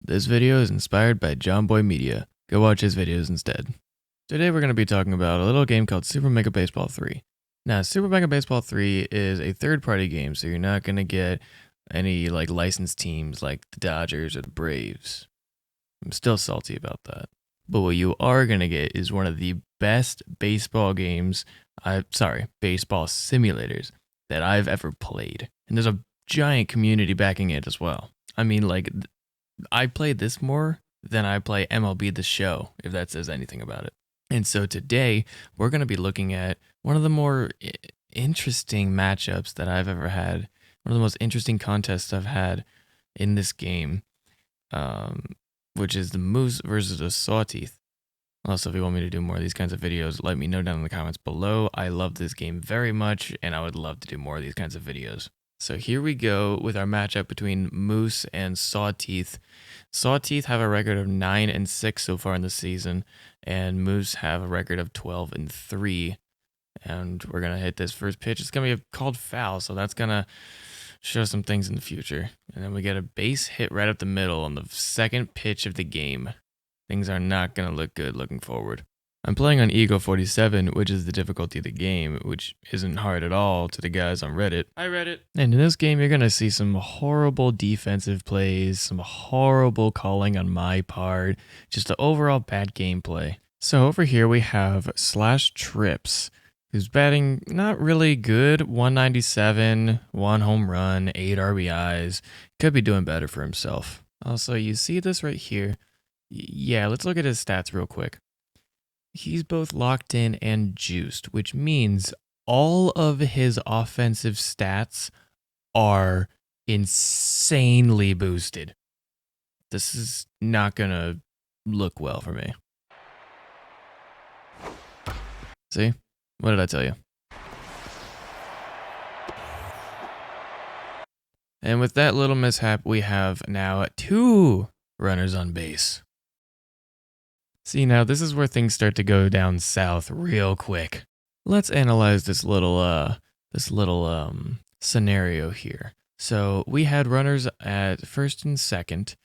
This video is inspired by John Boy Media. Go watch his videos instead. Today we're going to be talking about a little game called Super Mega Baseball 3. Now, Super Mega Baseball 3 is a third-party game, so you're not going to get any licensed teams like the Dodgers or the Braves. I'm still salty about that. But what you are going to get is one of the best baseball baseball simulators that I've ever played. And there's a giant community backing it as well. I mean, I play this more than I play MLB The Show, if that says anything about it. And so today, we're going to be looking at one of the more interesting matchups that I've ever had, one of the most interesting contests I've had in this game, which is the Moose versus the Sawteeth. Also, if you want me to do more of these kinds of videos, let me know down in the comments below. I love this game very much, and I would love to do more of these kinds of videos. So here we go with our matchup between Moose and Sawteeth. Sawteeth have a record of 9-6 so far in the season, and Moose have a record of 12-3. And we're gonna hit this first pitch. It's gonna be called foul, so that's gonna show some things in the future. And then we get a base hit right up the middle on the second pitch of the game. Things are not gonna look good looking forward. I'm playing on Eagle 47, which is the difficulty of the game, which isn't hard at all to the guys on Reddit. Hi, Reddit. And in this game, you're going to see some horrible defensive plays, some horrible calling on my part, just an overall bad gameplay. So over here, we have Slash Trips, who's batting not really good, 197, 1 home run, 8 RBIs. Could be doing better for himself. Also, you see this right here. Yeah, let's look at his stats real quick. He's both locked in and juiced, which means all of his offensive stats are insanely boosted. This is not going to look well for me. See? What did I tell you? And with that little mishap, we have now 2 runners on base. See, now this is where things start to go down south real quick. Let's analyze this little scenario here. So we had runners at first and second.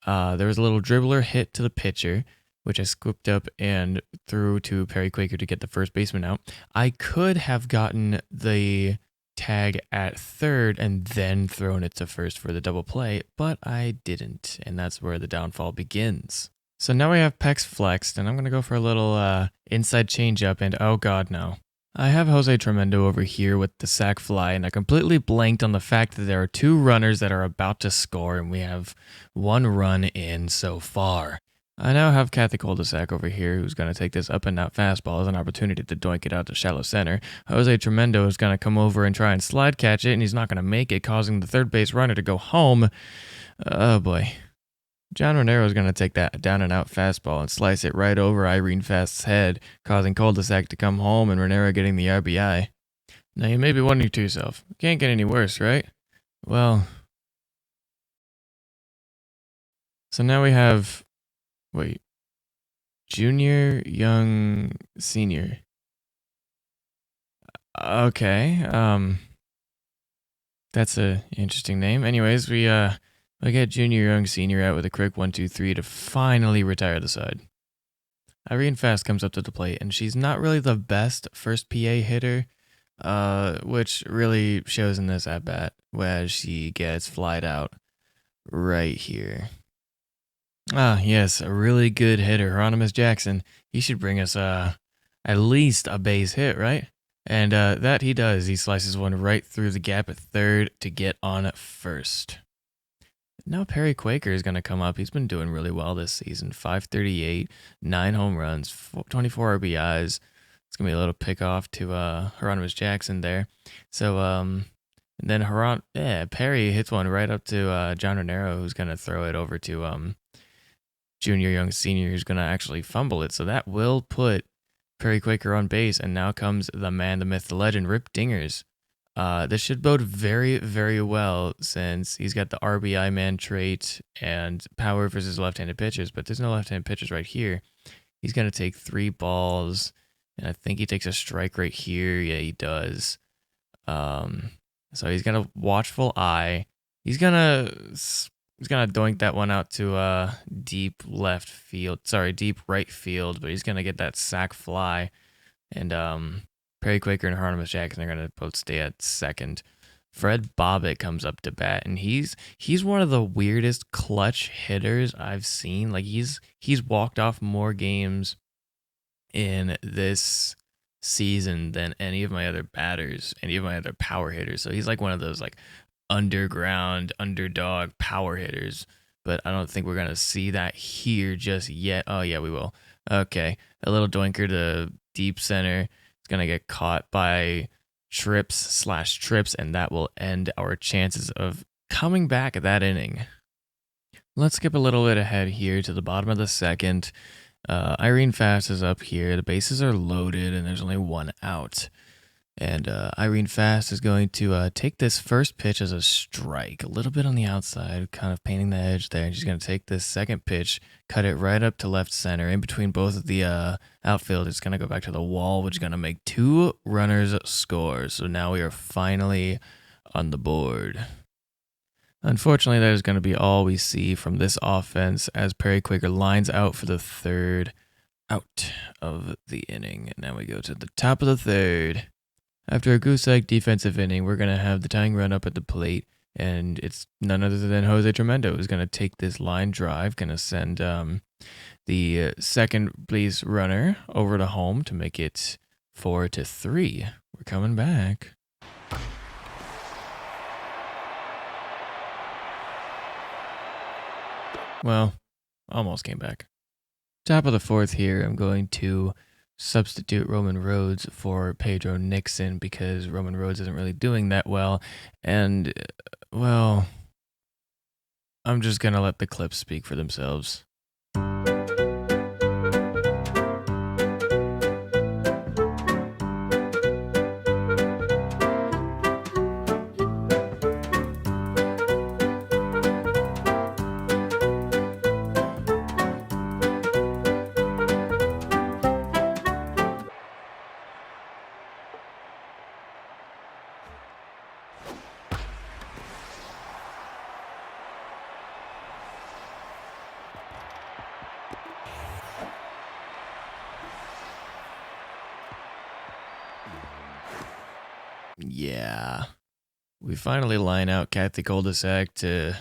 There was a little dribbler hit to the pitcher, which I scooped up and threw to Perry Quaker to get the first baseman out. I could have gotten the tag at third and then thrown it to first for the double play, but I didn't, and that's where the downfall begins. So now we have Pex flexed, and I'm going to go for a little inside changeup, and oh god, no. I have Jose Tremendo over here with the sac fly, and I completely blanked on the fact that there are 2 runners that are about to score, and we have 1 run in so far. I now have Kathy Cul-de-sac over here, who's going to take this up and out fastball as an opportunity to doink it out to shallow center. Jose Tremendo is going to come over and try and slide catch it, and he's not going to make it, causing the third base runner to go home. Oh boy. John Renero is going to take that down and out fastball and slice it right over Irene Fast's head, causing Cul-de-sac to come home and Renero getting the RBI. Now you may be wondering to yourself, can't get any worse, right? Well, so now we have, Junior, Young, Senior. Okay, that's a interesting name. Anyways, we get Junior Young Senior out with a quick 1-2-3 to finally retire the side. Irene Fast comes up to the plate, and she's not really the best first PA hitter, which really shows in this at-bat, where she gets flied out right here. Ah, yes, a really good hitter, Hieronymus Jackson. He should bring us at least a base hit, right? And that he does. He slices one right through the gap at third to get on first. Now Perry Quaker is going to come up. He's been doing really well this season. 538, 9 home runs, 24 RBIs. It's going to be a little pick off to Hieronymus Jackson there. So and then Perry hits one right up to John Renero, who's going to throw it over to Junior Young Senior, who's going to actually fumble it. So that will put Perry Quaker on base, and now comes the man, the myth, the legend, Rip Dingers. This should bode very, very well since he's got the RBI man trait and power versus left-handed pitchers, but there's no left-handed pitchers right here. He's going to take 3 balls, and I think he takes a strike right here. Yeah, he does. So he's going to watchful eye. He's going to He's gonna doink that one out to deep left field. Sorry, deep right field, but he's gonna get that sac fly. And Perry Quaker and Hieronymus Jackson are gonna both stay at second. Fred Bobbitt comes up to bat, and he's one of the weirdest clutch hitters I've seen. Like he's walked off more games in this season than any of my other batters, any of my other power hitters. So he's like one of those like underground underdog power hitters. But I don't think we're gonna see that here just yet. Oh yeah, we will. Okay, a little doinker to deep center. It's gonna get caught by trips, and that will end our chances of coming back at that inning. Let's skip a little bit ahead here to the bottom of the second. Irene Fast is up here. The bases are loaded, and there's only one out. And Irene Fast is going to take this first pitch as a strike, a little bit on the outside, kind of painting the edge there. And she's going to take this second pitch, cut it right up to left center, in between both of the outfield. It's going to go back to the wall, which is going to make 2 runners score. So now we are finally on the board. Unfortunately, that is going to be all we see from this offense as Perry Quaker lines out for the third out of the inning. And now we go to the top of the third. After a goose egg defensive inning, we're going to have the tying run up at the plate, and it's none other than Jose Tremendo who's going to take this line drive, going to send the second base runner over to home to make it 4-3. We're coming back. Well, almost came back. Top of the fourth here, I'm going to substitute Roman Rhodes for Pedro Nixon because Roman Rhodes isn't really doing that well. And, well, I'm just going to let the clips speak for themselves. Yeah. We finally line out Kathy Cul-de-sac to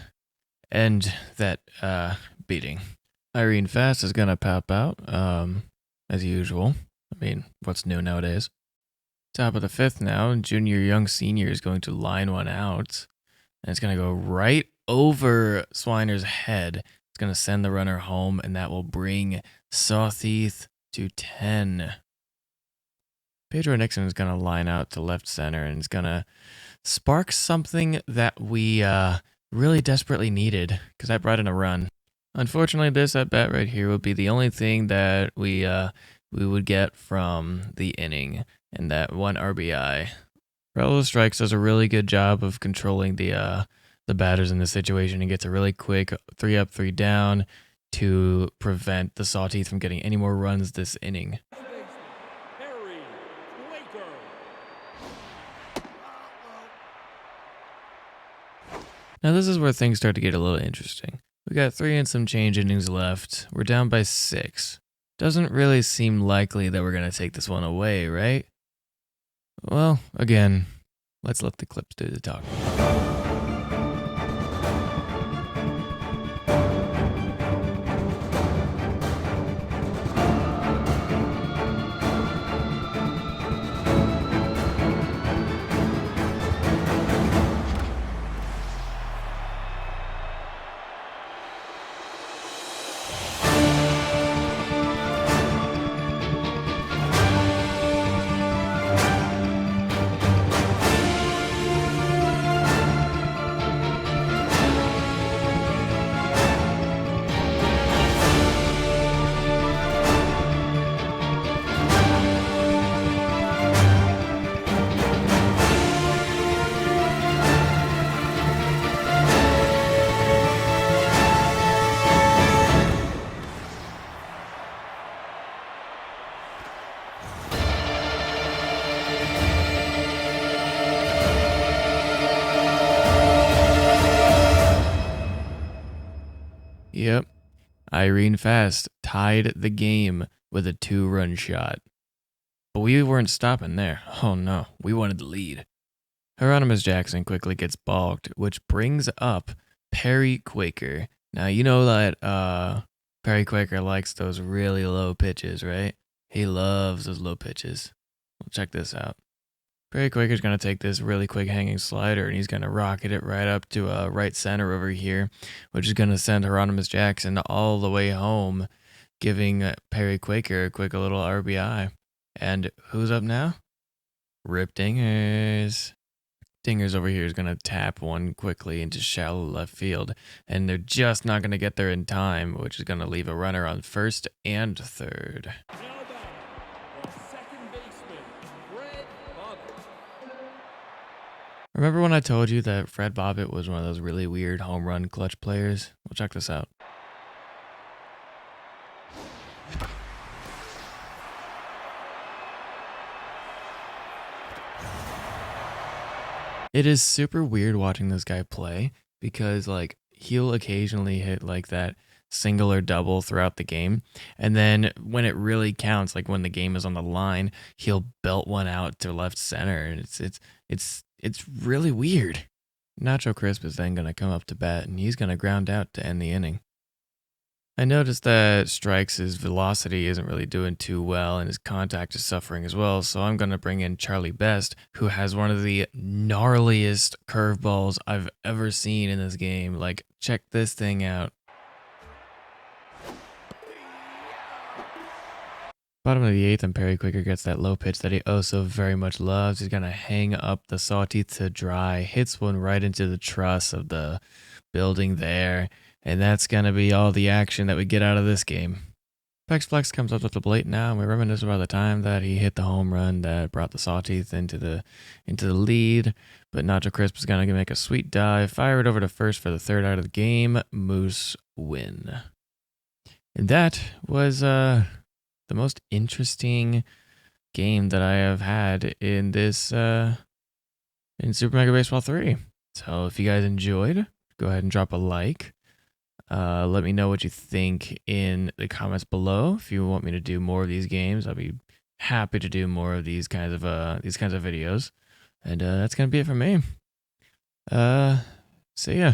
end that beating. Irene Fast is going to pop out, as usual. I mean, what's new nowadays? Top of the fifth now, and Junior Young Sr. is going to line one out. And it's going to go right over Swiner's head. It's going to send the runner home, and that will bring Sawteeth to 10. Pedro Nixon is going to line out to left center, and it's going to spark something that we really desperately needed, because I brought in a run. Unfortunately, this at bat right here would be the only thing that we would get from the inning, and that 1 RBI. Raul Strikes does a really good job of controlling the batters in this situation. He gets a really quick 3 up, 3 down to prevent the Sawteeth from getting any more runs this inning. Now this is where things start to get a little interesting. We got 3 and some change innings left. We're down by 6. Doesn't really seem likely that we're going to take this one away, right? Well, again, let's let the clips do the talking. Irene Fast tied the game with a 2-run shot. But we weren't stopping there. Oh no, we wanted the lead. Hieronymus Jackson quickly gets balked, which brings up Perry Quaker. Now, you know that Perry Quaker likes those really low pitches, right? He loves those low pitches. Well, check this out. Perry Quaker's going to take this really quick hanging slider and he's going to rocket it right up to right center over here, which is going to send Hieronymus Jackson all the way home, giving Perry Quaker a quick little RBI. And who's up now? Rip Dingers. Dingers over here is going to tap one quickly into shallow left field, and they're just not going to get there in time, which is going to leave a runner on first and third. Remember when I told you that Fred Bobbitt was one of those really weird home run clutch players? Well, check this out. It is super weird watching this guy play because like he'll occasionally hit like that single or double throughout the game, and then when it really counts, like when the game is on the line, he'll belt one out to left center, and it's really weird. Nacho Crisp is then going to come up to bat, and he's going to ground out to end the inning. I noticed that Strikes' velocity isn't really doing too well and his contact is suffering as well, so I'm going to bring in Charlie Best, who has one of the gnarliest curveballs I've ever seen in this game. Like, check this thing out. Bottom of the eighth, and Perry Quaker gets that low pitch that he oh so very much loves. He's going to hang up the Sawteeth to dry, hits one right into the truss of the building there. And that's going to be all the action that we get out of this game. Pex Flex comes up to the plate now, and we reminisce about the time that he hit the home run that brought the Sawteeth into the lead. But Nacho Crisp is going to make a sweet dive, fire it over to first for the third out of the game. Moose win. And that was the most interesting game that I have had in this in Super Mega Baseball 3. So if you guys enjoyed, go ahead and drop a like. Let me know what you think in the comments below. If you want me to do more of these games, I'll be happy to do more of these kinds of videos. And that's gonna be it for me. See ya.